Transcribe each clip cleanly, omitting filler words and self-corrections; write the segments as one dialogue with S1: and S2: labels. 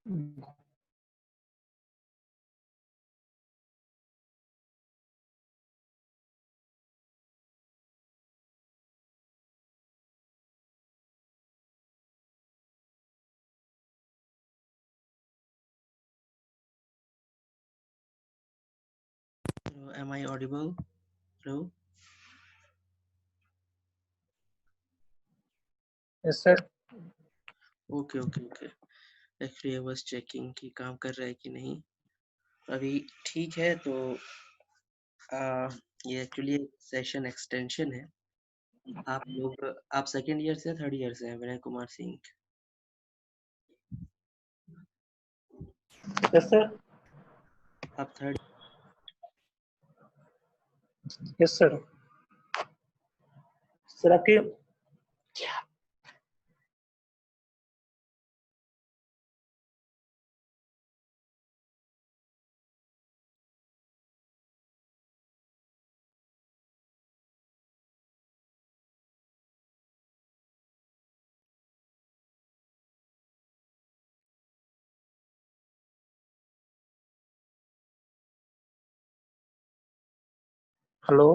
S1: Am I audible? Hello?
S2: Yes, sir.
S1: Okay okay okay actually I was checking कि काम कर रहा है कि नहीं। अभी ठीक है तो ये एक्चुअली सेशन एक्सटेंशन है। आप सेकंड ईयर से थर्ड ईयर से हैं विनय कुमार सिंह?
S2: Yes, sir.
S1: आप थर्ड?
S2: Yes, sir. सर आपके हेलो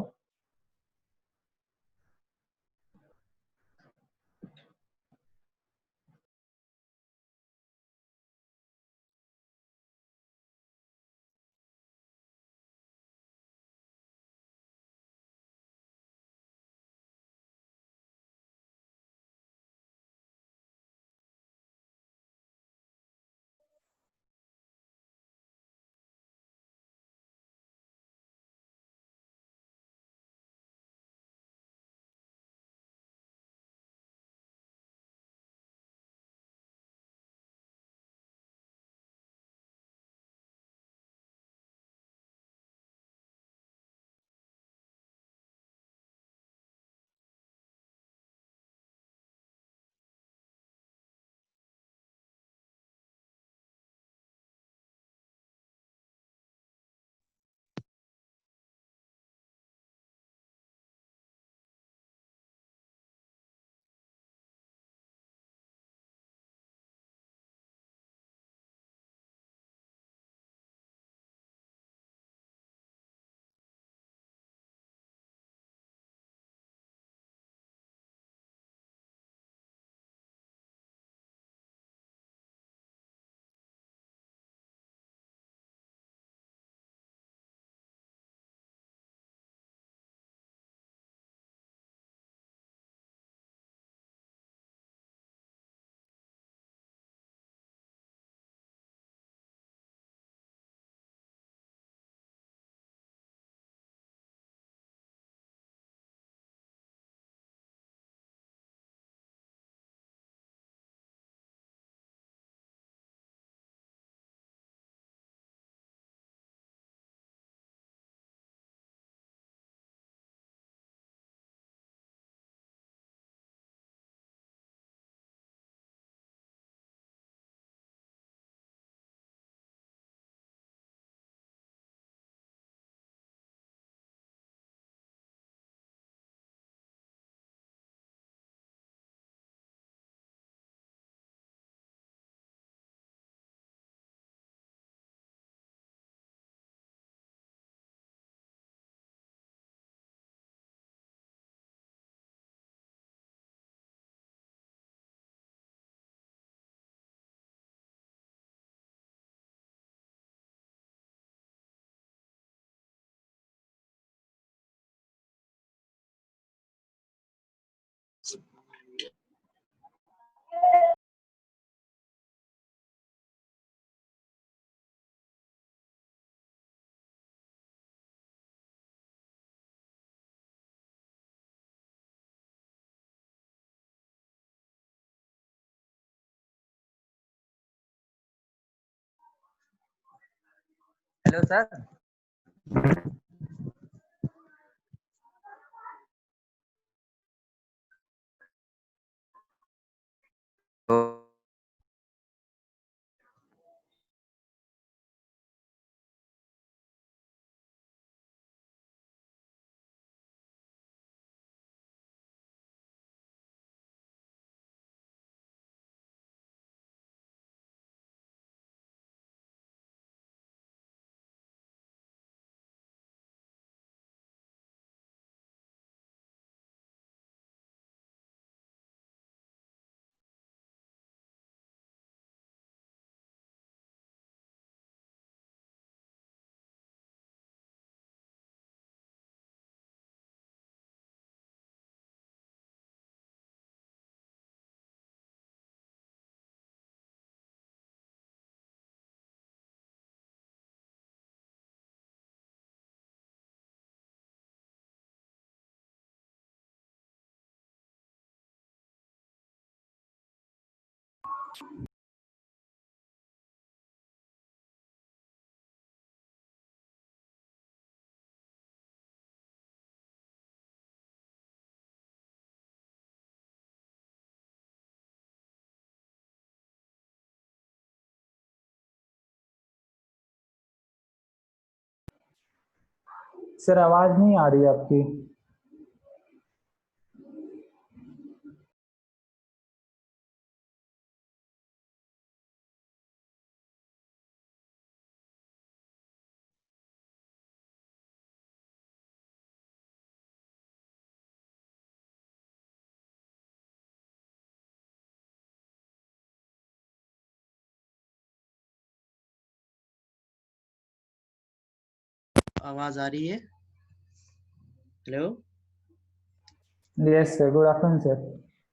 S3: हेलो सर। तो
S2: सर आवाज नहीं आ रही आपकी।
S1: आवाज आ रही है? Hello,
S2: yes sir, good afternoon sir.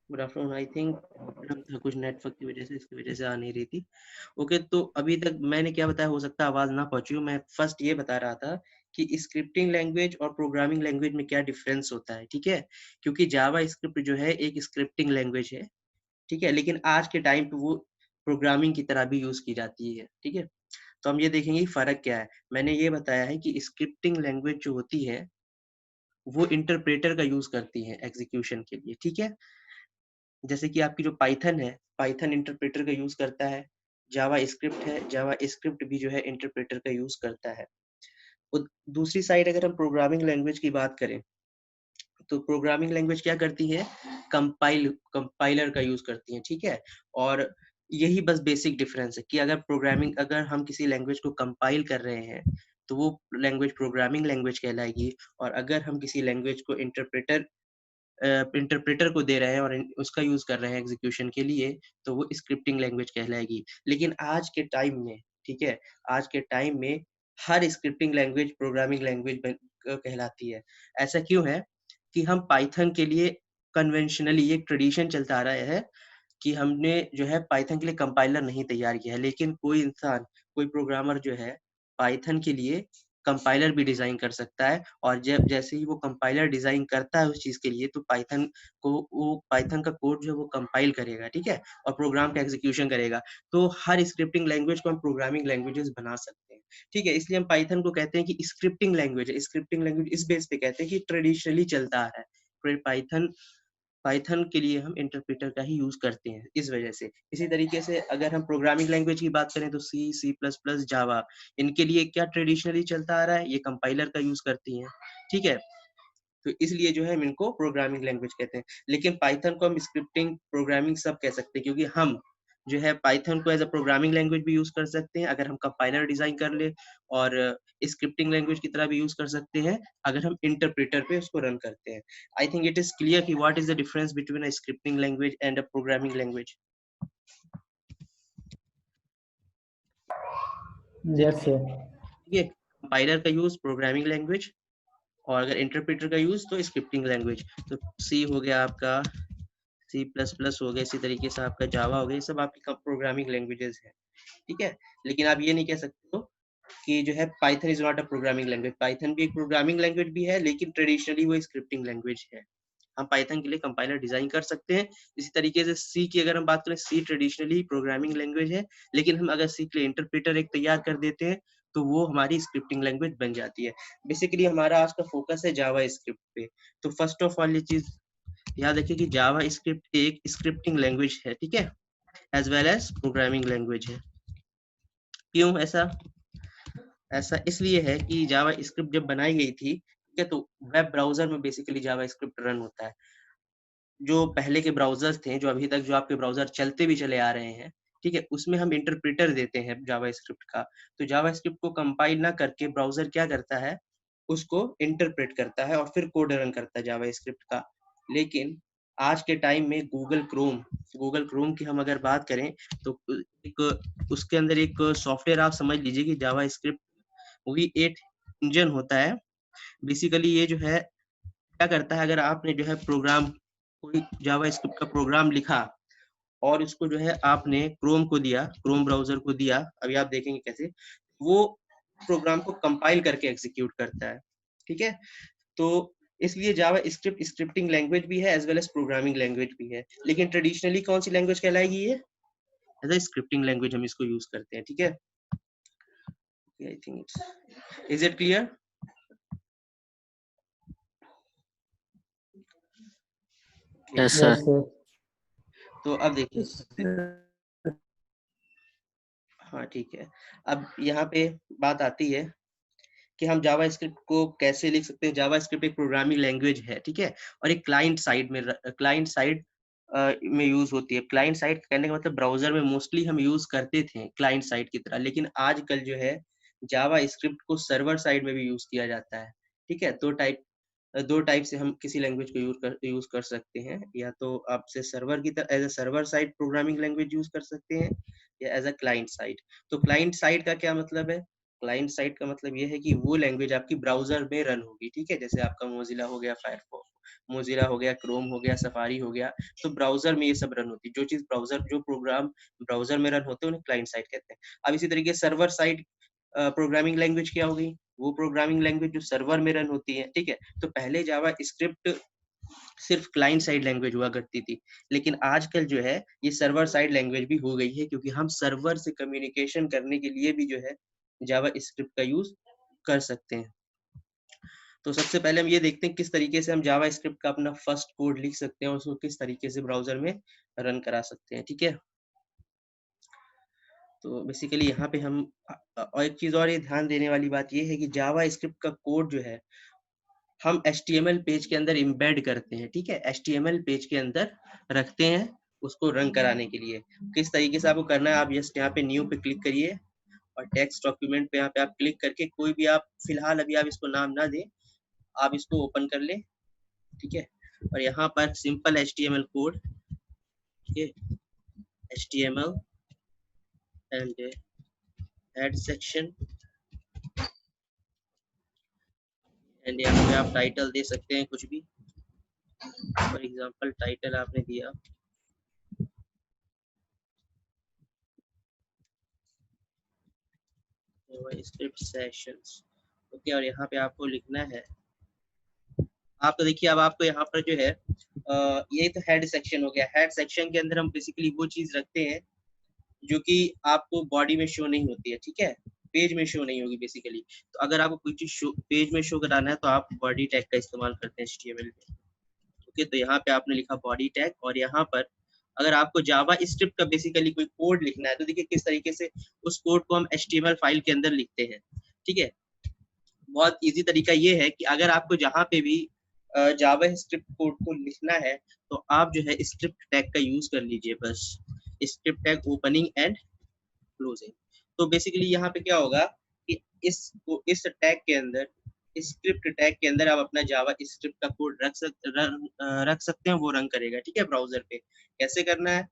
S1: Good afternoon. I think problem था कुछ नेटवर्क की वजह से, इसकी वजह से आ नहीं रही थी। ओके, तो अभी तक मैंने क्या बताया, हो सकता है आवाज ना पहुंची हो। मैं फर्स्ट ये बता रहा था कि स्क्रिप्टिंग लैंग्वेज और प्रोग्रामिंग लैंग्वेज में क्या डिफरेंस होता है, ठीक है। क्योंकि जावा स्क्रिप्ट जो है एक स्क्रिप्टिंग लैंग्वेज है, ठीक है, लेकिन आज के टाइम पे वो प्रोग्रामिंग की तरह भी यूज की जाती है, ठीक है। तो हम ये देखेंगे फर्क क्या है। मैंने ये बताया है कि स्क्रिप्टिंग लैंग्वेज जो होती है वो इंटरप्रेटर का यूज करती है एग्जीक्यूशन के लिए, ठीक है। जैसे कि आपकी जो पाइथन है, पाइथन इंटरप्रेटर का यूज करता है। जावा स्क्रिप्ट है, जावा स्क्रिप्ट भी जो है इंटरप्रेटर का यूज करता है। और दूसरी साइड अगर हम प्रोग्रामिंग लैंग्वेज की बात करें, तो प्रोग्रामिंग लैंग्वेज क्या करती है, कंपाइलर का यूज करती है, ठीक है। और यही बस बेसिक डिफरेंस है कि अगर हम किसी लैंग्वेज को कंपाइल कर रहे हैं तो वो लैंग्वेज प्रोग्रामिंग लैंग्वेज कहलाएगी। और अगर हम किसी लैंग्वेज को इंटरप्रेटर को दे रहे हैं और उसका यूज कर रहे हैं एग्जीक्यूशन के लिए, तो वो स्क्रिप्टिंग लैंग्वेज कहलाएगी। लेकिन आज के टाइम में, ठीक है, आज के टाइम में हर स्क्रिप्टिंग लैंग्वेज प्रोग्रामिंग लैंग्वेज कहलाती है। ऐसा क्यों है कि हम पाइथन के लिए कन्वेंशनली एक ट्रेडिशन चलता आ रहा है कि हमने जो है पाइथन के लिए कंपाइलर नहीं तैयार किया है। लेकिन कोई इंसान, कोई प्रोग्रामर जो है पाइथन के लिए कंपाइलर भी डिजाइन कर सकता है। और जब जैसे ही वो कंपाइलर डिजाइन करता है उस चीज के लिए, तो पाइथन का कोड जो है वो कंपाइल करेगा, ठीक है, और प्रोग्राम का एग्जीक्यूशन करेगा। तो हर स्क्रिप्टिंग लैंग्वेज को हम प्रोग्रामिंग लैंग्वेजेस बना सकते हैं, ठीक है। इसलिए हम पाइथन को कहते हैं कि स्क्रिप्टिंग लैंग्वेज है। स्क्रिप्टिंग लैंग्वेज इस बेस पे कहते हैं कि ट्रेडिशनली चलता आ रहा है। फिर पाइथन पाइथन के लिए हम इंटरप्रेटर का ही यूज करते हैं इस वजह से। इसी तरीके से अगर हम प्रोग्रामिंग लैंग्वेज की बात करें तो सी, सी प्लस प्लस, जावा, इनके लिए क्या ट्रेडिशनली चलता आ रहा है, ये कंपाइलर का यूज करती हैं, ठीक है। तो इसलिए जो है हम इनको प्रोग्रामिंग लैंग्वेज कहते हैं। लेकिन पाइथन को हम स्क्रिप्टिंग, प्रोग्रामिंग सब कह सकते हैं, क्योंकि हम जो है पाइथन को एज अ प्रोग्रामिंग लैंग्वेज भी यूज कर सकते हैं अगर हम कंपाइलर डिजाइन कर ले, और स्क्रिप्टिंग लैंग्वेज की तरह भी यूज कर सकते हैं अगर हम इंटरप्रेटर पे उसको रन करते हैं। I think it is clear कि what is the difference between a scripting language and a programming language.
S2: Yes sir.
S1: ठीक है, कंपाइलर का यूज प्रोग्रामिंग लैंग्वेज, और अगर इंटरप्रेटर का यूज तो स्क्रिप्टिंग लैंग्वेज। तो सी हो गया आपका, सी प्लस प्लस हो गया, इसी तरीके से आपका जावा हो गया, ये सब आपकी प्रोग्रामिंग लैंग्वेजेस है, ठीक है। लेकिन आप ये नहीं कह सकते हो कि जो है Python is not a programming language. Python भी एक प्रोग्रामिंग लैंग्वेज भी है, लेकिन ट्रेडिशनली वो स्क्रिप्टिंग लैंग्वेज है। हम पाइथन के लिए कंपाइलर डिजाइन कर सकते हैं। इसी तरीके से सी की अगर हम बात करें, सी ट्रेडिशनली प्रोग्रामिंग लैंग्वेज है, लेकिन हम अगर सी के लिए इंटरप्रेटर एक तैयार कर देते हैं तो वो हमारी स्क्रिप्टिंग लैंग्वेज बन जाती है। बेसिकली हमारा आज का फोकस है जावा स्क्रिप्ट पे। तो फर्स्ट ऑफ ऑल ये चीज याद रखिए कि जावा स्क्रिप्ट एक स्क्रिप्टिंग लैंग्वेज है, ठीक है, as well as programming language है। क्यों ऐसा? ऐसा इसलिए है कि जावा स्क्रिप्ट जब बनाई गई थी, ठीक है, तो वेब ब्राउजर में बेसिकली जावा स्क्रिप्ट रन होता है। जो पहले के ब्राउजर्स थे, जो अभी तक जो आपके ब्राउजर चलते भी चले आ रहे हैं, ठीक है, उसमें हम इंटरप्रेटर देते हैं जावा स्क्रिप्ट का। तो जावा स्क्रिप्ट को कंपाइल ना करके ब्राउजर क्या करता है, उसको इंटरप्रेट करता है और फिर कोड रन करता है जावा स्क्रिप्ट का। लेकिन आज के टाइम में गूगल क्रोम की हम अगर बात करें, तो एक उसके अंदर एक सॉफ्टवेयर आप समझ लीजिए कि जावा स्क्रिप्ट वो भी एक इंजन होता है। बेसिकली ये जो है क्या करता है, अगर आपने जो है प्रोग्राम, कोई जावा स्क्रिप्ट का प्रोग्राम लिखा और उसको जो है आपने क्रोम को दिया, क्रोम ब्राउजर को दिया, अभी आप देखेंगे कैसे वो प्रोग्राम को कंपाइल करके एग्जीक्यूट करता है, ठीक है। तो इसलिए जावा स्क्रिप्ट स्क्रिप्टिंग लैंग्वेज भी है as well as programming language भी है। लेकिन ट्रेडिशनली कौन सी लैंग्वेज कहलाएगी ये? एज अ स्क्रिप्टिंग लैंग्वेज हम इसको यूज करते हैं, ठीक है। I think it's, is it clear?
S3: Yes
S2: yes
S3: sir.
S2: Sir.
S1: तो अब देखिए, हाँ ठीक है, अब यहाँ पे बात आती है कि हम जावा स्क्रिप्ट को कैसे लिख सकते हैं। जावा स्क्रिप्ट एक प्रोग्रामिंग लैंग्वेज है, ठीक है, और एक क्लाइंट साइड में यूज होती है। क्लाइंट साइड कहने का मतलब ब्राउजर में मोस्टली हम यूज करते थे क्लाइंट साइड की तरह, लेकिन आजकल जो है जावा स्क्रिप्ट को सर्वर साइड में भी यूज किया जाता है, ठीक है। दो टाइप से हम किसी लैंग्वेज को यूज कर सकते हैं, या तो आपसे सर्वर की तरह as a server side programming language use कर सकते हैं, या एज अ क्लाइंट साइड। तो क्लाइंट साइड का क्या मतलब है? क्लाइंट साइड का मतलब ये है कि वो लैंग्वेज आपकी ब्राउजर में रन होगी, ठीक है। जैसे आपका मोजिला हो गया, फायरफॉक्स, मोजिला हो गया, क्रोम हो गया, सफारी हो गया, तो ब्राउजर में ये सब रन होती है। जो प्रोग्राम ब्राउजर में रन होते हैं उन्हें क्लाइंट साइड कहते हैं। अब इसी तरीके सर्वर साइड प्रोग्रामिंग लैंग्वेज क्या होगी? वो प्रोग्रामिंग लैंग्वेज जो सर्वर में रन होती है, ठीक है। तो पहले जावा स्क्रिप्ट सिर्फ क्लाइंट साइड लैंग्वेज हुआ करती थी, लेकिन आजकल जो है ये सर्वर साइड लैंग्वेज भी हो गई है, क्योंकि हम सर्वर से कम्युनिकेशन करने के लिए भी जो है जावा स्क्रिप्ट का यूज कर सकते हैं। तो सबसे पहले हम ये देखते हैं किस तरीके से हम जावा स्क्रिप्ट का अपना फर्स्ट कोड लिख सकते हैं और उसको किस तरीके से ब्राउजर में रन करा सकते हैं, ठीक है। तो बेसिकली यहाँ पे हम और एक चीज और ये ध्यान देने वाली बात ये है कि जावा स्क्रिप्ट का कोड जो है हम HTML पेज के अंदर इम्बेड करते हैं, ठीक है। HTML पेज के अंदर रखते हैं उसको रन कराने के लिए। किस तरीके से आपको करना है, आप जस्ट यहाँ पे न्यू पे क्लिक करिए और टेक्स्ट डॉक्यूमेंट पे यहाँ पे आप क्लिक करके कोई भी आप फिलहाल अभी आप इसको नाम ना दें, आप इसको ओपन कर ले, ठीक है। और यहाँ पर सिंपल HTML कोड, ठीक है, HTML and head section, and यहाँ पे आप टाइटल दे सकते हैं कुछ भी। फॉर एग्जांपल टाइटल आपने दिया स्क्रिप्ट सेशंस, ओके। और यहाँ पे आपको लिखना है, आप तो देखिए अब आपको यहाँ पर जो है ये तो हेड सेक्शन हो गया। हेड सेक्शन के अंदर हम बेसिकली वो चीज रखते हैं जो कि आपको बॉडी में शो नहीं होती है, ठीक है, पेज में शो नहीं होगी बेसिकली। तो अगर आपको कोई चीज पेज में शो कराना है तो आप बॉडी टैग का इस्तेमाल करते हैं HTML में, ओके। तो यहाँ पे आपने लिखा बॉडी टैग, और यहाँ पर अगर आपको जावा स्क्रिप्ट का बेसिकली कोई कोड लिखना है तो देखिए किस तरीके से उस कोड को हम HTML फाइल के अंदर लिखते हैं, ठीक है। बहुत इजी तरीका ये है कि अगर आपको जहाँ पे भी जावा स्क्रिप्ट कोड को लिखना है तो आप जो है स्क्रिप्ट टैग का यूज कर लीजिए, बस script tag opening and closing. तो बेसिकली यहाँ पे क्या होगा कि इस टैग के अंदर, स्क्रिप्ट टैग के अंदर आप अपना जावा स्क्रिप्ट का कोड रख सकते हैं, वो रन करेगा, ठीक है, ब्राउजर पे। कैसे करना है?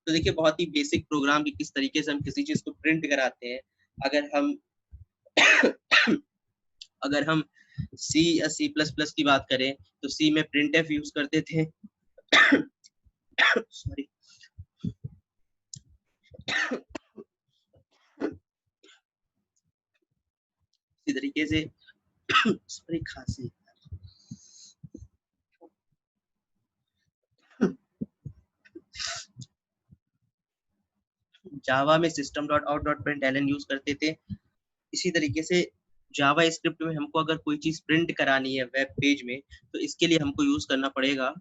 S1: तो देखिए बहुत ही बेसिक प्रोग्राम की किस तरीके से हम किसी चीज को प्रिंट कराते हैं। अगर हम अगर हम सी या C++ की बात करें तो सी में प्रिंटफ यूज करते थे सॉरी, इसी तरीके से सॉरी खांसी, जावा में system.out.println यूज करते थे। इसी तरीके से जावा स्क्रिप्ट में हमको अगर कोई चीज प्रिंट करानी है वेब पेज में तो इसके लिए हमको यूज करना पड़ेगा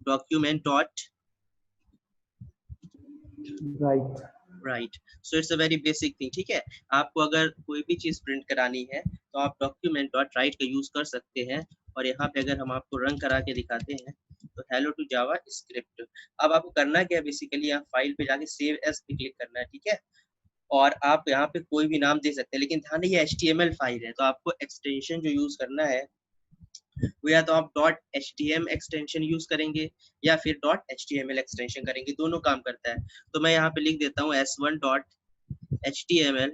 S1: document dot
S2: right.
S1: Right. So it's a very basic thing, ठीक है। आपको अगर कोई भी चीज प्रिंट करानी है तो आप डॉक्यूमेंट डॉट राइट का यूज कर सकते हैं। और यहाँ पे अगर हम आपको रन करा के दिखाते हैं तो हेलो टू जावा स्क्रिप्ट। अब आपको करना क्या है, बेसिकली यहाँ फाइल पे जाके सेव एज पे क्लिक करना है, ठीक है। और आप यहाँ पे कोई भी नाम दे सकते हैं, लेकिन ध्यान रखिए ये HTML फाइल है तो आपको एक्सटेंशन जो यूज करना है वो या तो आप .htm एक्सटेंशन यूज करेंगे या फिर .html एक्सटेंशन करेंगे, दोनों काम करता है। तो मैं यहाँ पे लिख देता हूँ s1.html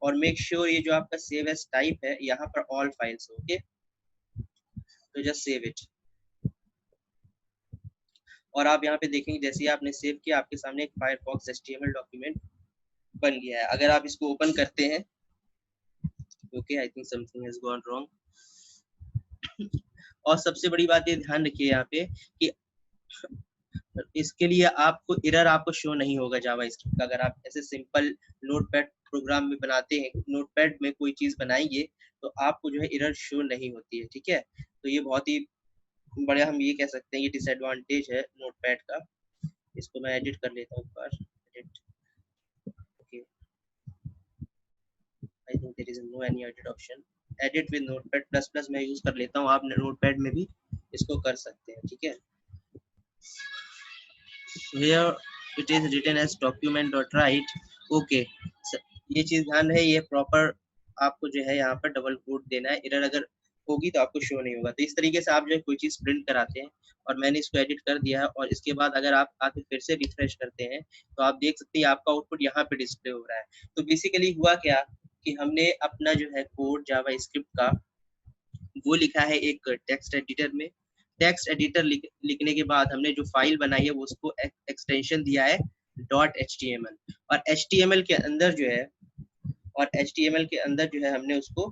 S1: और मेक श्योर ये जो आपका सेव एज टाइप है यहाँ पर ऑल फाइल्स, ओके। तो जस्ट सेव इट, और आप यहाँ पे देखेंगे जैसे ही आपने सेव किया आपके सामने एक फायरफॉक्स HTML डॉक्यूमेंट बन गया है। अगर आप इसको ओपन करते हैं, okay, I think something has gone wrong. और सबसे बड़ी बात ये ध्यान रखिए यहाँ पे कि इसके लिए आपको एरर आपको शो नहीं होगा जावा स्क्रिप्ट का। अगर आप ऐसे सिंपल नोटपैड प्रोग्राम में बनाते हैं, नोटपैड में कोई चीज बनाएंगे तो आपको जो है एरर शो नहीं होती है, ठीक है। तो ये बहुत ही बड़ा, हम ये कह सकते हैं ये डिसएडवांटेज है नोटपैड का। इसको मैं एडिट कर लेता हूँ एक बार, edit, okay, I think there is no any edit option, edit with notepad plus plus मैं यूज कर लेता हूँ, आप नोटपैड में भी इसको कर सकते हैं, ठीक है। Here it is written as document.write, okay, ये चीज ध्यान है, ये प्रॉपर आपको जो है यहाँ पर डबल कोट देना है, एरर अगर होगी तो आपको शो नहीं होगा। तो इस तरीके से आप जो है कोई चीज प्रिंट कराते हैं, और मैंने इसको एडिट कर दिया है, और इसके बाद अगर आप आके फिर से रिफ्रेश करते हैं तो आप देख सकते हैं आपका आउटपुट यहाँ पे डिस्प्ले हो रहा है। तो बेसिकली हुआ क्या कि हमने अपना जो है कोड जावा स्क्रिप्ट का वो लिखा है एक टेक्स्ट एडिटर में, टेक्स्ट एडिटर लिखने के बाद हमने जो फाइल बनाई है वो उसको एक्सटेंशन दिया है .html, और html के अंदर जो है, और html के अंदर जो है हमने उसको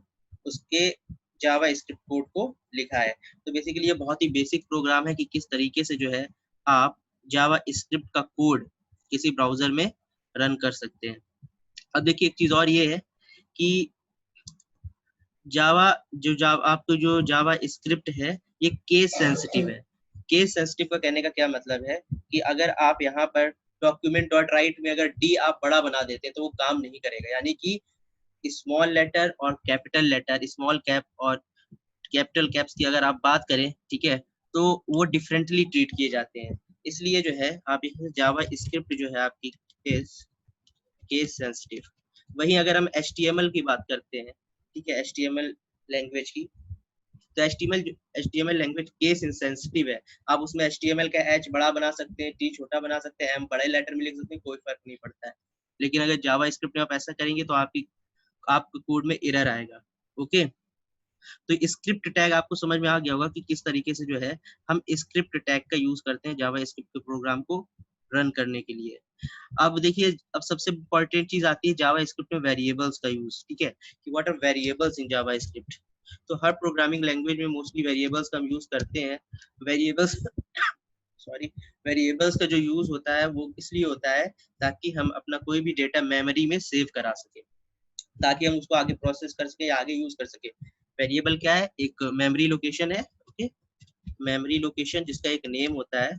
S1: उसके जावा स्क्रिप्ट कोड को लिखा है। तो बेसिकली ये बहुत ही बेसिक प्रोग्राम है कि किस तरीके से जो है आप जावा स्क्रिप्ट का कोड किसी ब्राउजर में रन कर सकते हैं। अब देखिए एक चीज और ये है कि जावा आपको जो जावा स्क्रिप्ट है ये केस सेंसिटिव है। केस सेंसिटिव का कहने का क्या मतलब है कि अगर आप यहाँ पर document.write में अगर डी आप बड़ा बना देते हैं तो वो काम नहीं करेगा, यानी कि स्मॉल लेटर और कैपिटल लेटर, स्मॉल कैप और कैपिटल कैप्स की अगर आप बात करें, ठीक है, तो वो डिफरेंटली ट्रीट किए जाते हैं। इसलिए जो है आप जावा स्क्रिप्ट जो है आपकी केस सेंसिटिव। वहीं अगर हम HTML की बात करते हैं, ठीक है, HTML लैंग्वेज की, तो HTML लैंग्वेज केस इंसेंसिटिव है। आप उसमें HTML का H बड़ा बना सकते हैं, T छोटा बना सकते हैं, M बड़े लेटर में लिख सकते हैं, कोई फर्क नहीं पड़ता है। लेकिन अगर जावा स्क्रिप्ट में आप ऐसा करेंगे तो आपके कोड में एरर आएगा, ओके। तो स्क्रिप्ट टैग आपको समझ में आ गया होगा कि किस तरीके से जो है हम स्क्रिप्ट टैग का यूज करते हैं जावा स्क्रिप्ट के प्रोग्राम को रन करने के लिए। अब देखिए, अब सबसे इम्पोर्टेंट चीज आती है जावा स्क्रिप्ट में वेरिएबल्स का यूज, ठीक है, कि what are variables in JavaScript. तो हर प्रोग्रामिंग लैंग्वेज में मोस्टली वेरिएबल्स का हम यूज करते हैं। वेरिएबल्स वेरिएबल्स का जो यूज होता है वो इसलिए होता है ताकि हम अपना कोई भी डेटा मेमोरी में सेव करा सके, ताकि हम उसको आगे प्रोसेस कर सके या आगे यूज कर सके। वेरिएबल क्या है? एक मेमोरी लोकेशन है, ओके, मेमोरी लोकेशन जिसका एक नेम होता है,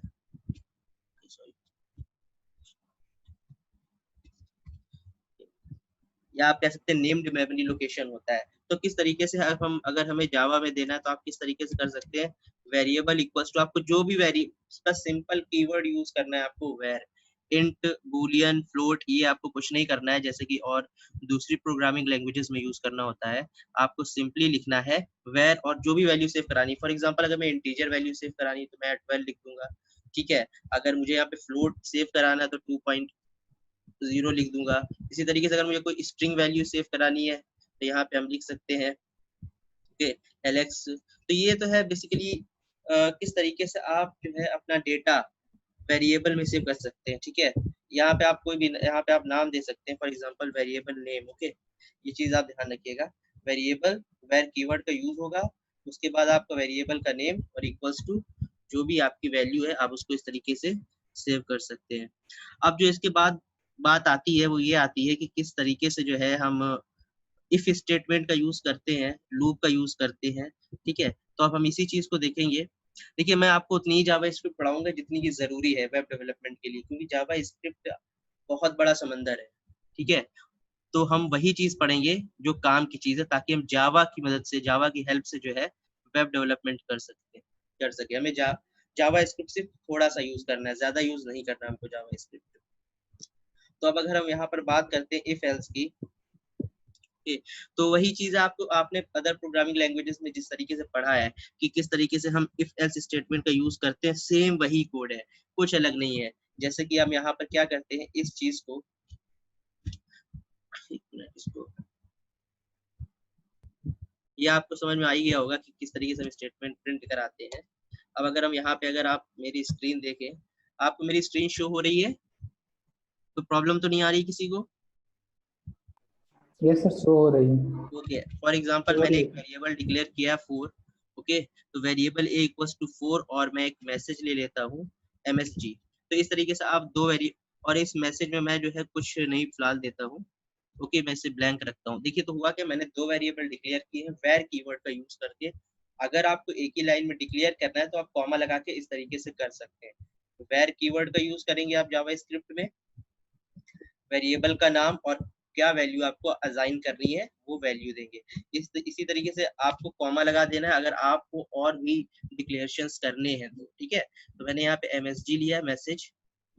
S1: या आप कह सकते हैं नेम्ड मेमोरी लोकेशन होता है। तो किस तरीके से हम अगर हमें जावा में देना है तो आप किस तरीके से कर सकते हैं, वेरिएबल इक्वल्स टू आपको जो भी इसका सिंपल कीवर्ड यूज करना है आपको, वेर, इंट, बूलियन, फ्लोट, ये आपको कुछ नहीं करना है जैसे कि और दूसरी प्रोग्रामिंग लैंग्वेजेस में यूज करना होता है। आपको सिंपली लिखना है वेर, और जो भी वैल्यू सेव करानी, फॉर एग्जांपल अगर मैं इंटीजर वैल्यू सेव करानी है तो मैं 12 लिख दूंगा, ठीक है। अगर मुझे यहाँ पे फ्लोट सेव कराना है तो 2.0 लिख दूंगा। इसी तरीके से अगर मुझे कोई स्ट्रिंग वैल्यू सेव करानी है तो यहाँ पे हम लिख सकते हैं, ओके, एलेक्स। तो ये तो है बेसिकली किस तरीके से आप जो है अपना डेटा वेरिएबल में सेव कर सकते हैं, ठीक है। यहाँ पे आप कोई भी, यहाँ पे आप नाम दे सकते हैं, for example variable name, okay. ये चीज आप ध्यान रखिएगा, वेरिएबल वेर कीवर्ड का यूज होगा, उसके बाद आपका वेरिएबल का नेम और इक्वल्स टू जो भी आपकी वैल्यू है आप उसको इस तरीके से सेव कर सकते हैं। अब जो इसके बाद बात आती है वो ये आती है कि किस तरीके से जो है हम इफ स्टेटमेंट का यूज करते हैं, लूप का यूज करते हैं, ठीक है। तो अब हम इसी चीज को देखेंगे। देखिए, मैं आपको उतनी ही जावा स्क्रिप्ट पढ़ाऊंगा जितनी की जरूरी है वेब डेवलपमेंट के लिए, क्योंकि जावा स्क्रिप्ट बहुत बड़ा समंदर है, ठीक है। तो हम वही चीज पढ़ेंगे जो काम की चीज है, ताकि हम जावा की मदद से, जावा की हेल्प से जो है वेब डेवलपमेंट कर सके। हमें जावा स्क्रिप्ट सिर्फ थोड़ा सा यूज करना है, ज्यादा यूज नहीं करना हमको जावा स्क्रिप्ट। तो अब अगर हम यहाँ पर बात करते हैं इफ एल्स की, तो वही चीज आपको आपने अदर प्रोग्रामिंग लैंग्वेजेस में जिस तरीके से पढ़ा है कि किस तरीके से हम इफ एल्स स्टेटमेंट का यूज करते हैं, सेम वही कोड है, कुछ अलग नहीं है। जैसे कि हम यहाँ पर क्या करते हैं, इस चीज को, इसको, ये आपको समझ में आ ही गया होगा कि किस तरीके से हम स्टेटमेंट प्रिंट कराते हैं। अब अगर हम यहाँ पे, अगर आप मेरी स्क्रीन देखें, आपको मेरी स्क्रीन शो हो रही है, तो प्रॉब्लम तो नहीं आ रही किसी को?
S2: यस सर, शो हो रही है।
S1: ओके, फॉर एग्जांपल मैंने एक वेरिएबल डिक्लेयर किया 4, ओके। तो वेरिएबल a इक्वल्स टू 4 और मैं एक मैसेज ले लेता हूँ MSG, तो इस तरीके से आप दो वेरी, और इस मैसेज में मैं जो है कुछ नहीं फिलहाल देता हूँ। ओके, मैं इसे ब्लैंक रखता हूँ। देखिए तो हुआ क्या, मैंने दो वेरिएबल डिक्लेयर किए हैं वेर कीवर्ड का यूज करके। अगर आपको एक ही लाइन में डिक्लेयर करना है तो आप कॉमा लगा के इस तरीके से कर सकते हैं। वेर कीवर्ड का यूज करेंगे आप जावा स्क्रिप्ट में, वेरिएबल का नाम और क्या वैल्यू आपको असाइन करनी है वो वैल्यू देंगे। इसी तरीके से आपको कॉमा लगा देना है अगर आपको और भी डिक्लेरेशंस करने हैं तो, ठीक है। तो मैंने यहाँ पे msg लिया मैसेज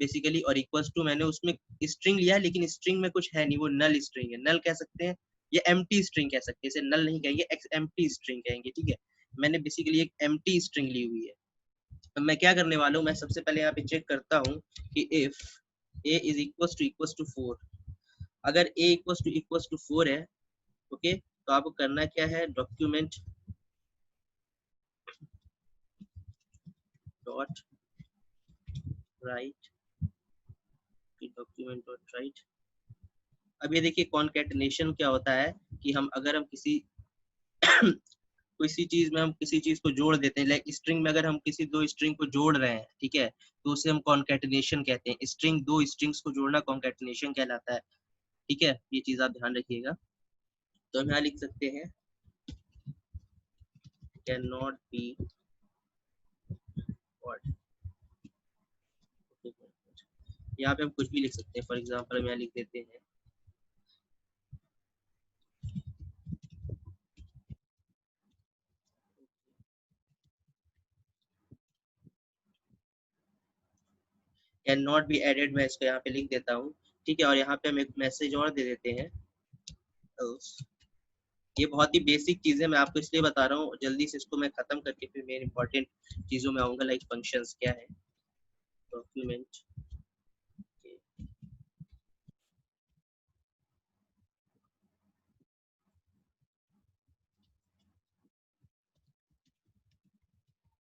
S1: बेसिकली, और इक्वल्स टू मैंने उसमें स्ट्रिंग लिया, लेकिन स्ट्रिंग में कुछ है नहीं, वो नल स्ट्रिंग है, नल कह सकते हैं या एम्प्टी स्ट्रिंग कह सकते हैं, इसे नल नहीं कहेंगे, एम्प्टी स्ट्रिंग कहेंगे, ठीक है। मैंने बेसिकली एक एम्प्टी स्ट्रिंग ली हुई है। तो मैं क्या करने वाला हूँ, मैं सबसे पहले यहाँ पे चेक करता हूँ कि if a is equals to 4, अगर a इक्वल्स टू 4 है, ओके, तो आपको करना क्या है, document dot right, document dot right. अब ये देखिए कॉन्कैटिनेशन क्या होता है कि हम अगर हम किसी किसी चीज में हम किसी चीज को जोड़ देते हैं, लाइक स्ट्रिंग में अगर हम किसी दो स्ट्रिंग को जोड़ रहे हैं, ठीक है, तो उसे हम कॉन्कैटिनेशन कहते हैं। स्ट्रिंग, दो स्ट्रिंग्स को जोड़ना कॉन्कैटिनेशन कहलाता है, ठीक है, ये चीज आप ध्यान रखिएगा। तो हम यहाँ लिख सकते हैं कैन नॉट बी व्हाट, यहाँ पे हम कुछ भी लिख सकते हैं, फॉर एग्जाम्पल हम यहाँ लिख देते हैं कैन नॉट बी एडेड, मैं इसको यहाँ पे लिख देता हूँ, ठीक है। और यहाँ पे हम एक मैसेज और दे देते हैं else। ये बहुत ही बेसिक चीजें मैं आपको इसलिए बता रहा हूँ, जल्दी से इसको मैं खत्म करके फिर मेन इंपॉर्टेंट चीजों में आऊंगा, लाइक फंक्शंस क्या है, document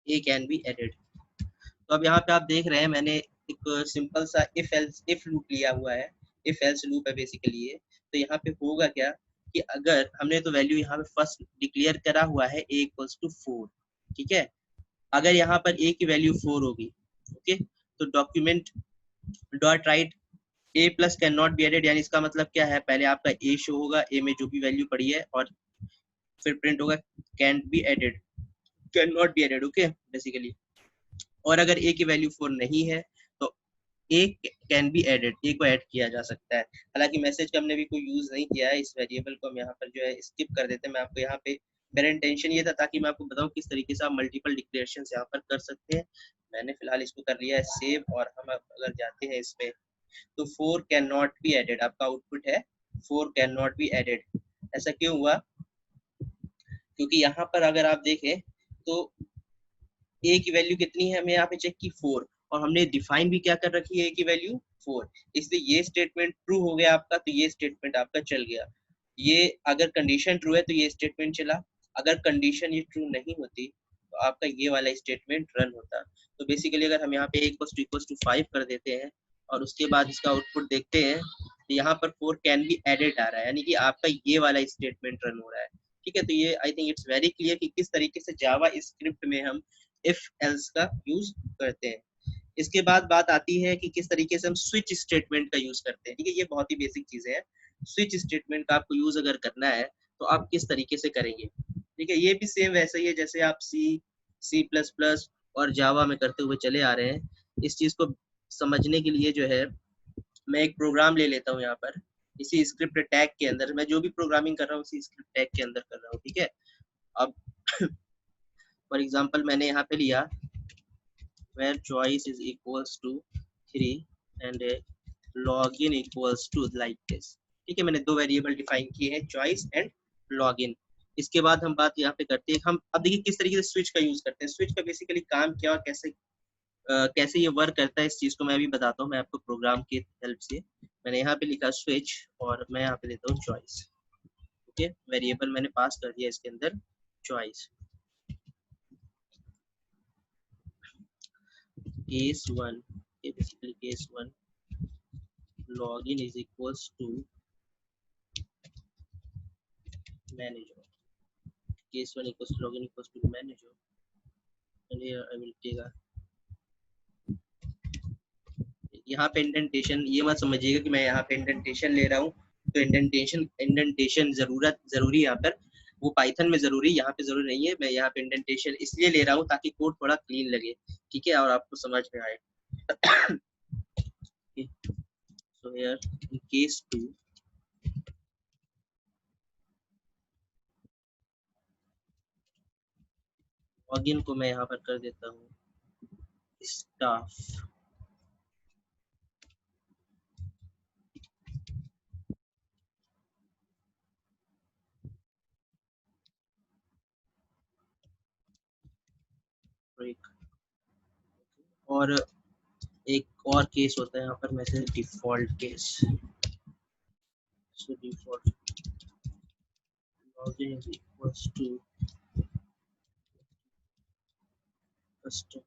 S1: a can be added. तो अब यहाँ पे आप देख रहे हैं मैंने एक सिंपल सा इफ एल्स इफ लूप लिया हुआ है, इफ एल्स लूप है बेसिकली ये। तो यहाँ पे होगा क्या कि अगर हमने तो वैल्यू यहाँ पे फर्स्ट डिक्लेयर करा हुआ है a इक्वल्स टू 4, ठीक है, अगर यहाँ पर a की वैल्यू 4 होगी, ओके, तो document dot write a plus can not be added, यानी इसका मतलब क्या है, पहले आपका a शो होगा, a में जो भी वैल्यू पड़ी है, और फिर प्रिंट होगा can be added, can not be added, okay basically. और अगर a की वैल्यू 4 नहीं है तो a can be added, a को ऐड किया जा सकता है। हालांकि मैसेज का हमने भी कोई यूज नहीं किया है, इस वेरिएबल को हम यहाँ पर जो है स्किप कर देते हैं। मैं आपको यहाँ पे, मेरा इंटेंशन ये था ताकि मैं आपको बताऊं किस तरीके से आप मल्टीपल डिक्लेरेशन यहाँ पर कर सकते हैं। मैंने फिलहाल इसको कर लिया है सेव, और हम अगर जाते हैं इसमें तो 4 कैन नॉट बी एडेड आपका आउटपुट है, 4 कैन नॉट बी एडेड। ऐसा क्यों हुआ, क्योंकि यहाँ पर अगर आप देखें तो ए की वैल्यू कितनी है, हमें यहाँ पे चेक की 4, और हमने डिफाइन भी क्या कर रखी है, ए की वैल्यू 4, इसलिए ये स्टेटमेंट ट्रू हो गया आपका, तो ये स्टेटमेंट आपका चल गया। ये अगर कंडीशन ट्रू है तो ये स्टेटमेंट चला, अगर कंडीशन ये ट्रू नहीं होती तो आपका ये वाला स्टेटमेंट रन होता। तो बेसिकली अगर हम यहाँ पे इक्वल्स टू 5 कर देते हैं और उसके बाद इसका आउटपुट देखते हैं तो यहाँ पर 4 कैन बी एडेड आ रहा है, यानी कि आपका ये वाला स्टेटमेंट रन हो रहा है, ठीक है। तो ये I think it's very clear कि किस तरीके से जावा स्क्रिप्ट में हम इफ एल्स का यूज करते हैं। इसके बाद बात आती है कि किस तरीके से हम स्विच स्टेटमेंट का यूज करते हैं, ठीक है, ये बहुत ही बेसिक चीजें हैं। स्विच स्टेटमेंट का आपको यूज अगर करना है तो आप किस तरीके से करेंगे, ठीक है, ये भी सेम वैसा ही है जैसे आप सी प्लस प्लस और जावा में करते हुए चले आ रहे हैं। इस चीज को समझने के लिए जो है मैं एक प्रोग्राम ले लेता हूँ यहाँ पर, इसी स्क्रिप्ट टैग के अंदर मैं जो भी प्रोग्रामिंग कर रहा हूँ उसी स्क्रिप्ट टैग के अंदर कर रहा हूँ, ठीक है। अब फॉर एग्जांपल मैंने यहाँ पे लिया where choice is equals to 3 and login equals to like this, ठीक है, मैंने दो वेरिएबल डिफाइन किए हैं, चॉइस एंड लॉगिन। इसके बाद हम बात यहाँ पे करते हैं, हम अब देखिए किस तरीके से स्विच का यूज करते हैं। स्विच का बेसिकली काम क्या और कैसे ये वर्क करता है, इस चीज को मैं भी बताता हूँ मैं आपको प्रोग्राम की हेल्प से। मैंने यहाँ पे लिखा स्विच और मैं यहाँ पे देता हूँ चॉइस, ओके, वेरिएबल मैंने पास कर दिया इसके अंदर choice. Case 1, basically case 1 login is equals to manager, case 1 equals to login equals to manager, and here I will take a यहाँ पे इंडेंटेशन ये मत समझिएगा कि मैं यहाँ पे इंडेंटेशन ले रहा हूँ तो इंडेंटेशन जरूरी यहाँ पर, वो पाइथन में जरूरी, यहाँ पे जरूरी नहीं है। मैं यहाँ पे इंडेंटेशन इसलिए ले रहा हूँ ताकि कोड थोड़ा क्लीन लगे, ठीक है, और आपको समझ में आए। So here in case 2, login को मैं यहाँ पर कर देता हूँ स्टाफ, और एक और केस होता है यहाँ पर message default case. So default login is equals to customer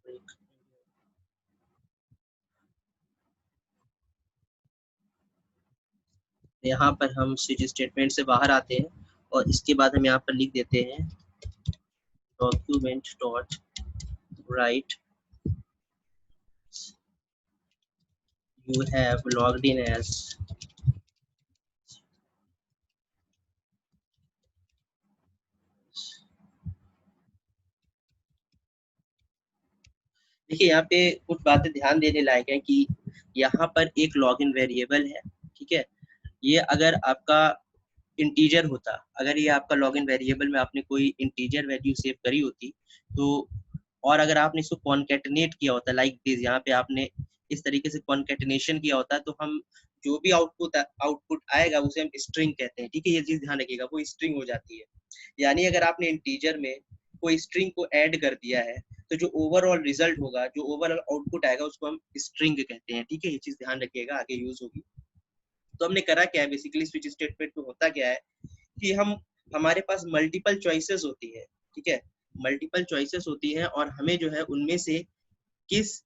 S1: break. यहाँ पर हम स्विच स्टेटमेंट से बाहर आते हैं और इसके बाद हम यहाँ पर लिख देते हैं document dot right you have logged in as देखिए यहाँ पे कुछ बातें ध्यान देने लायक है कि यहाँ पर एक लॉगिन वेरिएबल है, ठीक है। ये अगर आपका इंटीजर होता, अगर ये आपका लॉगिन वेरिएबल में आपने कोई इंटीजर वैल्यू सेव करी होती तो, और अगर आपने इसको कॉन्केटनेट किया होता लाइक दिस, यहाँ पे आपने इस तरीके से कॉन्केटनेशन किया होता तो हम जो भी आउटपुट आएगा उसे हम स्ट्रिंग कहते हैं, ठीक है। ये चीज ध्यान रखिएगा, वो स्ट्रिंग हो जाती है। यानी अगर आपने इंटीजर में कोई स्ट्रिंग को ऐड कर दिया है तो जो ओवरऑल रिजल्ट होगा, जो ओवरऑल आउटपुट आएगा उसको हम स्ट्रिंग कहते हैं, ठीक है। ये चीज ध्यान रखिएगा, आगे यूज होगी। तो हमने करा क्या है, बेसिकली स्विच स्टेटमेंट में होता क्या है कि हमारे पास मल्टीपल चॉइसेस होती है, ठीक है, मल्टीपल चॉइसेस होती हैं और हमें जो है उनमें से किस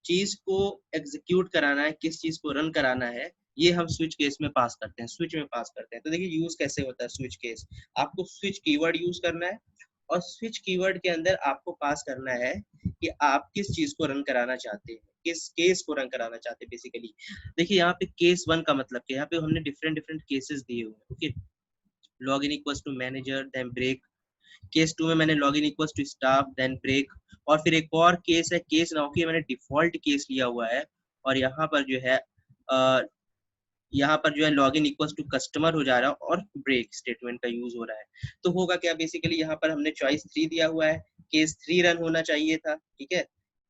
S1: चीज को एग्जीक्यूट कराना है, किस चीज को रन कराना है, ये हम स्विच केस में पास करते हैं, स्विच में पास करते हैं। तो देखिए यूज कैसे होता है स्विच केस, आपको स्विच कीवर्ड यूज करना है और स्विच कीवर्ड के अंदर आपको पास करना है कि आप किस चीज को रन कराना चाहते हैं, किस केस को रन कराना चाहते हैं बेसिकली। देखिए यहाँ पे केस 1 का मतलब क्या है, यहाँ पे हमने डिफरेंट केसेस दिए हुए हैं, okay. Login equals to manager then break, case 2 में मैंने login equals to staff then break, और फिर एक और केस है केस नाउ की, मैंने डिफॉल्ट केस लिया हुआ है और यहाँ पर जो है लॉगिन इक्वल्स टू कस्टमर हो जा रहा है और ब्रेक स्टेटमेंट का यूज हो रहा है। तो होगा क्या, बेसिकली यहाँ पर हमने चॉइस 3 दिया हुआ है, केस 3 रन होना चाहिए था, ठीक है।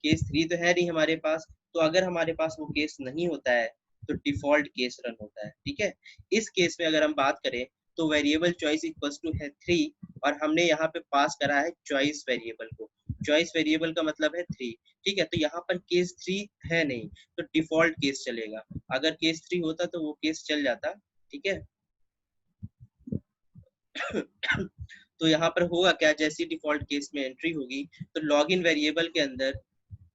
S1: केस 3 तो है नहीं हमारे पास, तो अगर हमारे पास वो केस नहीं होता है तो डिफॉल्ट केस रन होता है, ठीक है। इस केस में अगर हम बात करें तो वेरिएबल चॉइस इक्वल्स टू है 3 और हमने यहाँ पे पास करा है चॉइस वेरिएबल को, चॉइस वेरिएबल का मतलब है 3, ठीक है। तो यहाँ पर केस 3 है नहीं तो डिफॉल्ट केस चलेगा, अगर केस 3 होता तो वो केस चल जाता, ठीक है। तो यहाँ पर होगा क्या, जैसी डिफॉल्ट केस में एंट्री होगी तो लॉगिन वेरिएबल के अंदर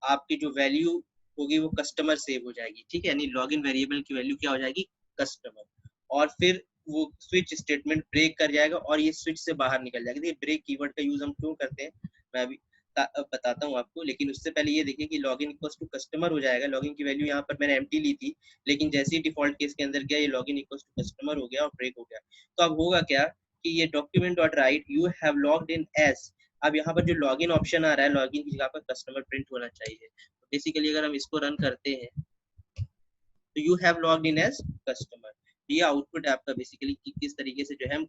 S1: आपकी जो वैल्यू होगी वो कस्टमर सेव हो जाएगी, ठीक है। यानी लॉगिन वेरिएबल की वैल्यू क्या हो जाएगी, कस्टमर, और फिर वो स्विच स्टेटमेंट ब्रेक कर जाएगा और ये स्विच से बाहर निकल जाएगा। देखिए ब्रेक कीवर्ड का यूज हम क्यों करते हैं मैं अभी बताता हूँ आपको, लेकिन उससे पहले ये देखिए कि लॉगिन इक्वल्स टू कस्टमर हो जाएगा, लॉगिन की वैल्यू यहाँ पर मैंने एम्प्टी ली थी, लेकिन जैसे ही डिफॉल्ट केस के अंदर गया ये लॉगिन इक्वल्स टू कस्टमर हो गया और ब्रेक हो गया। तो अब होगा क्या कि ये document dot write you have logged in as, अब यहाँ पर जो लॉगिन ऑप्शन आ रहा है लॉगिन की जगह पर कस्टमर प्रिंट होना चाहिए। तो बेसिकली अगर हम इसको रन करते हैं तो you have logged in as customer, ये आउटपुट है आपका बेसिकली कि किस तरीके से जो है हम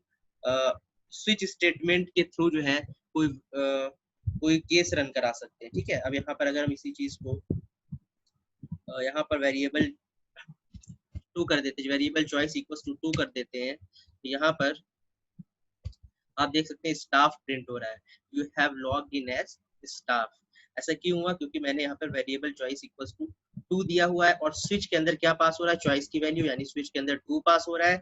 S1: स्विच स्टेटमेंट के थ्रू जो है कोई केस रन करा सकते हैं, ठीक है। अब यहाँ पर अगर हम इसी चीज को यहाँ पर वेरिएबल 2 कर देते हैं, वेरिएबल चॉइस इक्वल्स टू 2 कर देते हैं, तो यहाँ पर आप देख सकते हैं स्टाफ प्रिंट हो रहा है, you have logged in as staff. ऐसा क्यों हुआ, क्योंकि मैंने यहाँ पर वेरिएबल चॉइस इक्वल्स टू 2 दिया हुआ है और स्विच के अंदर क्या पास हो रहा है, चॉइस की वैल्यू, यानी स्विच के अंदर 2 पास हो रहा है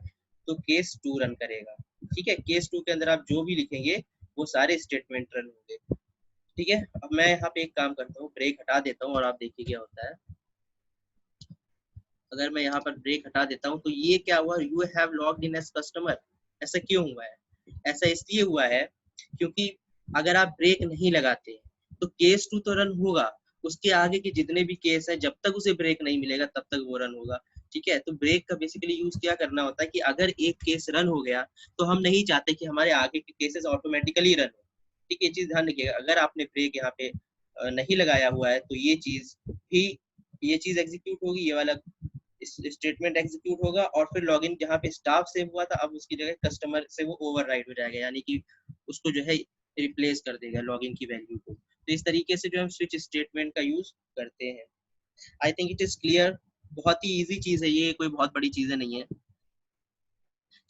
S1: तो केस 2 रन करेगा, ठीक है। केस 2 के अंदर आप जो भी लिखेंगे वो सारे स्टेटमेंट रन होंगे, ठीक है। अब मैं यहाँ पे एक काम करता हूँ, ब्रेक हटा देता हूँ और आप देखिए क्या होता है। अगर मैं यहाँ पर ब्रेक हटा देता हूँ तो ये क्या हुआ, you have logged in as customer. ऐसा क्यों हुआ है, ऐसा इसलिए हुआ है क्योंकि अगर आप ब्रेक नहीं लगाते तो केस 2 तो रन होगा, उसके आगे के जितने भी केस हैं जब तक उसे ब्रेक नहीं मिलेगा तब तक वो रन होगा। ठीक है, तो ब्रेक का बेसिकली यूज क्या करना होता है कि अगर एक केस रन हो गया तो हम नहीं चाहते कि हमारे आगे के केसेस ऑटोमेटिकली रन हो। ठीक है, ये चीज ध्यान रखिएगा, अगर आपने ब्रेक यहाँ पे नहीं लगाया हुआ है तो ये चीज एग्जीक्यूट होगी, ये वाला स्टेटमेंट एग्जीक्यूट होगा और फिर लॉगिन जहाँ पे स्टाफ सेव हुआ था अब उसकी जगह कस्टमर से वो ओवरराइड हो जाएगा, यानी कि उसको जो है रिप्लेस कर देगा लॉगिन की वैल्यू को। तो इस तरीके से जो हम स्विच स्टेटमेंट का यूज करते हैं। I think it is clear, बहुत ही इजी चीज है ये, कोई बहुत बड़ी चीजें नहीं है।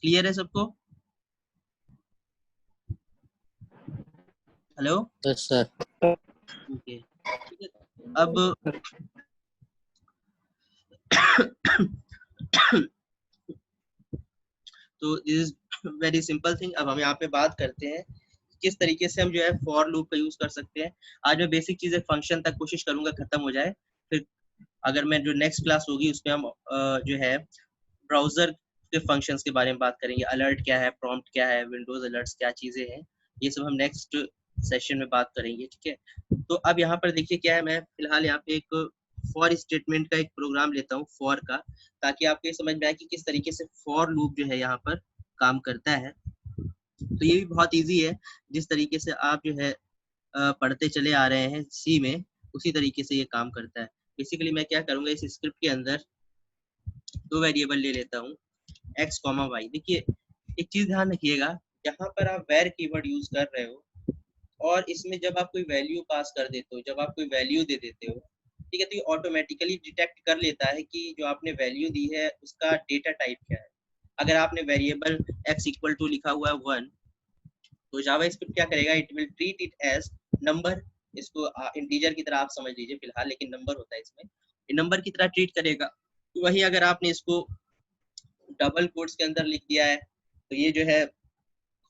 S1: क्लियर है सबको? हेलो?
S3: Yes sir.
S1: ओके, ठीक है। अब तो this is very simple thing. अब हम यहाँ पे बात करते हैं किस तरीके से हम जो है फॉर लूप का यूज कर सकते हैं। आज मैं बेसिक चीजें फंक्शन तक कोशिश करूंगा खत्म हो जाए, फिर अगर मैं जो नेक्स्ट क्लास होगी उसमें हम जो है ब्राउजर के फंक्शंस के बारे में बात करेंगे, अलर्ट क्या है, प्रॉम्प्ट क्या है, विंडोज अलर्ट्स क्या चीजें हैं, ये सब हम नेक्स्ट सेशन में बात करेंगे। ठीक है, तो अब यहाँ पर देखिए क्या है, मैं फिलहाल यहाँ पे एक फॉर स्टेटमेंट का एक प्रोग्राम लेता हूँ फॉर का, ताकि आपको ये समझ में आए कि किस तरीके से फॉर लूप जो है यहाँ पर काम करता है। तो ये भी बहुत ईजी है, जिस तरीके से आप जो है पढ़ते चले आ रहे हैं सी में, उसी तरीके से ये काम करता है। बेसिकली मैं क्या करूंगा, इस स्क्रिप्ट के अंदर दो वेरिएबल ले लेता हूँ, x, y। देखिए एक चीज ध्यान रखिएगा, यहाँ पर आप where कीवर्ड यूज कर रहे हो और इसमें जब आप कोई वैल्यू पास कर देते हो, जब आप कोई वैल्यू दे देते हो, ठीक है, तो ये ऑटोमेटिकली डिटेक्ट कर लेता है कि जो आपने वैल्यू दी है उसका डेटा टाइप क्या है। अगर आपने वेरिएबल x इक्वल टू लिखा हुआ है 1, तो जावा स्क्रिप्ट क्या करेगा, it will treat it as number. इसको इंटीजर की तरह आप समझ लीजिए फिलहाल, लेकिन नंबर होता है इसमें, ये नंबर की तरह ट्रीट करेगा। वहीं अगर आपने इसको डबल कोट्स के अंदर लिख दिया है तो ये जो है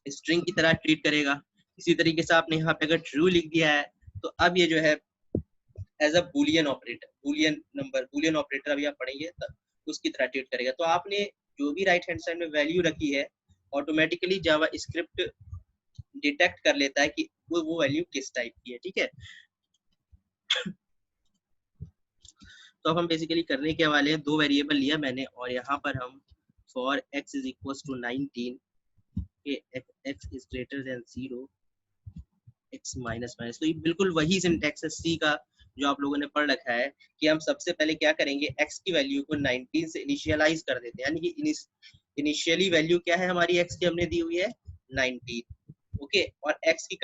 S1: स्ट्रिंग की तरह ट्रीट करेगा। इसी तरीके से आपने यहाँ पे अगर ट्रू लिख दिया है तो अब ये जो है as a boolean operator, boolean operator अभी आप पढ़ेंगे तब उसकी तरह ट्रीट करेगा। तो आपने जो भी राइट हैंड साइड में वैल्यू रखी है ऑटोमेटिकली जावा स्क्रिप्ट डिटेक्ट कर लेता है कि वो वैल्यू किस टाइप की है। ठीक है, तो अब हम बेसिकली करने के वाले हैं, दो वेरिएबल लिया मैंने और यहाँ पर हम for x is equal to 19, x is greater than 0, x minus minus. तो ये बिल्कुल वही सिंटैक्स है सी का जो आप लोगों ने पढ़ रखा है, कि हम सबसे पहले क्या करेंगे, x की वैल्यू को 19 से इनिशियलाइज कर देते हैं, यानी कि इनिशियली वैल्यू क्या है हमारी x की, हमने दी हुई है 19। ओके, और x की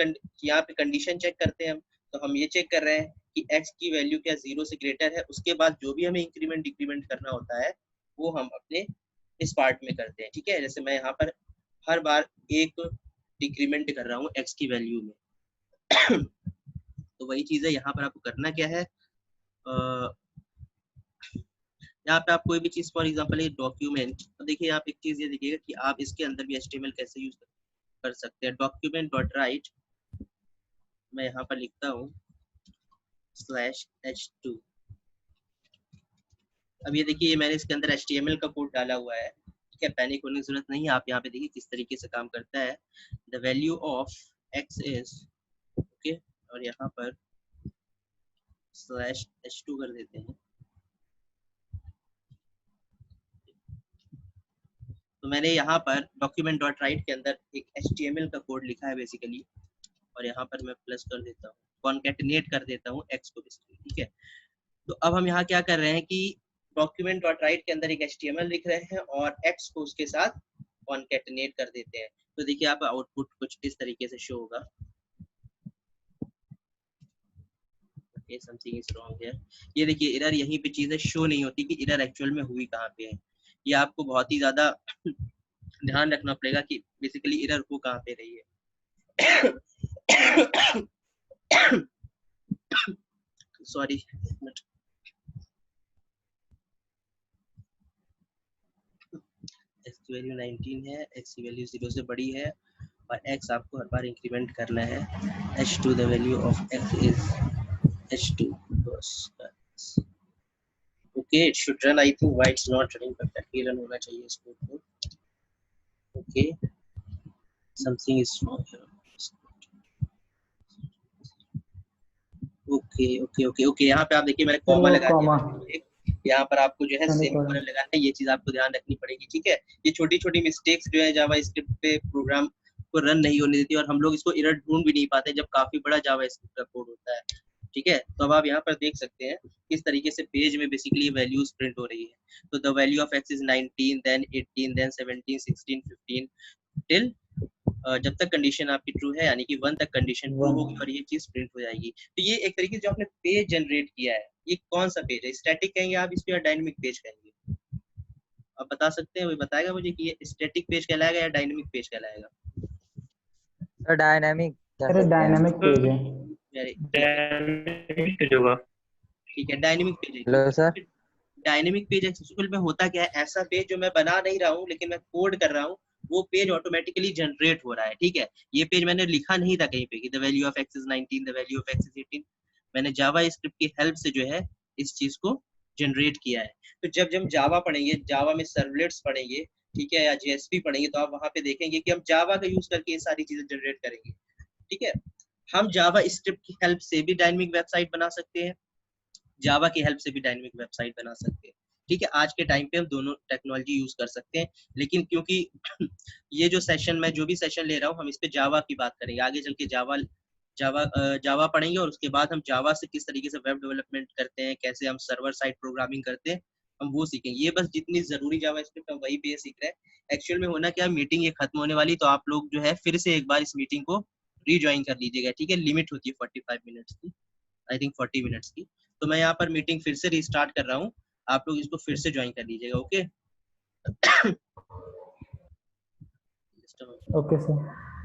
S1: यहाँ पे कंडीशन चेक करते हैं हम, तो हम ये चेक कर रहे हैं कि x की वैल्यू क्या 0 से ग्रेटर है। उसके बाद जो भी हमें इंक्रीमेंट डिक्रीमेंट करना होता है वो हम अपने इस पार्ट में करते हैं। ठीक है, जैसे मैं यहाँ पर हर बार एक डिक्रीमेंट कर रहा हूँ x की वैल्यू में। तो वही चीज है, यहाँ पर आपको करना क्या है, यहाँ पे आप कोई भी चीज, फॉर एग्जांपल एक डॉक्यूमेंट, तो देखिए आप एक चीज ये देखिएगा कि आप इसके अंदर भी HTML कैसे यूज कर सकते हैं। डॉक्यूमेंट डॉट राइट, मैं यहाँ पर लिखता हूँ /h2। अब ये देखिए मैंने इसके अंदर HTML का कोड डाला हुआ है। ठीक है, पैनिक होने की जरूरत नहीं है, आप यहाँ पे देखिए किस तरीके से काम करता है। The value of x is, okay, और यहाँ पर /h2 कर देते हैं। तो मैंने यहाँ पर डॉक्यूमेंट डॉट राइट के अंदर एक HTML का कोड लिखा है बेसिकली, और यहाँ पर मैं प्लस कर देता हूँ, कॉन्केटिनेट कर देता हूँ x को बेसिकली। ठीक है, तो अब हम यहाँ क्या कर रहे हैं कि डॉक्यूमेंट डॉट राइट के अंदर एक HTML लिख रहे हैं और x को उसके साथ कॉन्केटिनेट कर देते हैं। तो देखिए आप आउटपुट कुछ इस तरीके से शो होगा। Something is wrong here. ये देखिए एरर यहीं पे चीजें शो नहीं होती कि एरर एक्चुअल में हुई कहाँ पे है। ये आपको बहुत ही ज्यादा ध्यान रखना पड़ेगा कि बेसिकली एरर हो कहाँ पे रही है। सॉरी, x की वैल्यू 19 है, x की वैल्यू 0 से बड़ी है और x आपको हर बार इंक्रीमेंट करना है। h2 the value of x is h2 बस। Okay, it should run, I think why it's not running, perfectly run होना चाहिए इस कोड को। Okay, something is wrong here. Okay okay okay okay, यहाँ पे आप देखिए मैंने
S2: सर
S1: कॉमा
S2: वो
S1: लगा दिया
S2: कॉमा
S1: है। यहाँ पर आपको जो है
S2: सेमीकोलन।
S1: सेमीकोलन लगाना है, ये चीज आपको ध्यान रखनी पड़ेगी, ठीक है। ये छोटी छोटी मिस्टेक्स जो है जावा स्क्रिप्ट पे प्रोग्राम को रन नहीं होने देती, और हम लोग इसको एरर ढूंढ भी नहीं पाते जब काफी बड़ा जावा स्क्रिप्ट का कोड होता है, ठीक है। तो अब आप यहाँ पर देख सकते हैं किस तरीके से पेज में बेसिकली वैल्यूज प्रिंट हो रही है। तो the value of x is 19, then 18, then 17, 16, 15 till जब तक कंडीशन आपकी ट्रू है, यानी कि 1 तक कंडीशन ट्रू
S2: 1
S1: होगी और ये चीज प्रिंट हो जाएगी। तो ये एक तरीके से जो आपने पेज जनरेट किया है, ये कौन सा पेज है? स्टैटिक कहेंगे आप इसको या डायनेमिक पेज कहेंगे? आप बता सकते हैं, वही बताएगा मुझे कि ये स्टैटिक पेज कहलाएगा या डायनेमिक पेज कहलाएगा।
S4: सर डायनामिक कह
S2: सर
S4: सकते हैं।
S2: डायनामिक पेज है।
S3: डायनेमिक पेज होगा।
S1: ठीक है, डायनेमिक पेज है।
S4: Hello sir.
S1: Dynamic page actual में होता क्या है, ऐसा पेज जो मैं बना नहीं रहा हूँ लेकिन मैं कोड कर रहा हूँ, वो पेज ऑटोमेटिकली जनरेट हो रहा है, ठीक है। ये पेज मैंने लिखा नहीं था कहीं पे कि the value of x is 19, the value of x is 18। मैंने जावा स्क्रिप्ट की हेल्प से जो है इस चीज को जनरेट किया है। तो जब जब जावा पढ़ेंगे, जावा में सर्वलेट्स पढ़ेंगे, ठीक है, या जेएसपी पढ़ेंगे, तो आप वहां पे देखेंगे कि हम जावा का यूज करके ये सारी चीजें जनरेट करेंगे, ठीक है। हम जावा स्क्रिप्ट की हेल्प से भी डायनेमिक वेबसाइट बना सकते हैं, जावा की हेल्प से भी डायनेमिक वेबसाइट बना सकते हैं, ठीक है। आज के टाइम पे हम दोनों टेक्नोलॉजी यूज कर सकते हैं, लेकिन क्योंकि ये जो सेशन मैं जो भी सेशन ले रहा हूँ, हम इस पे जावा की बात करेंगे। आगे चल के जावा जावा जावा पढ़ेंगे, और उसके बाद हम जावा से किस तरीके से वेब डेवलपमेंट करते हैं, कैसे हम सर्वर साइड प्रोग्रामिंग करते हैं, हम वो सीखेंगे। ये बस जितनी जरूरी जावा स्क्रिप्ट हम वही बेस सीख रहे हैं। एक्चुअल में होना क्या, मीटिंग ये खत्म होने वाली, तो आप लोग जो है फिर से एक बार इस मीटिंग को रीज्वाइन कर लीजिएगा, ठीक है। लिमिट होती है 45 मिनट्स की, आई थिंक 40 मिनट्स की। तो मैं यहाँ पर मीटिंग फिर से रिस्टार्ट कर रहा हूँ, आप लोग इसको फिर से ज्वाइन कर लीजिएगा, ओके।
S2: Okay sir.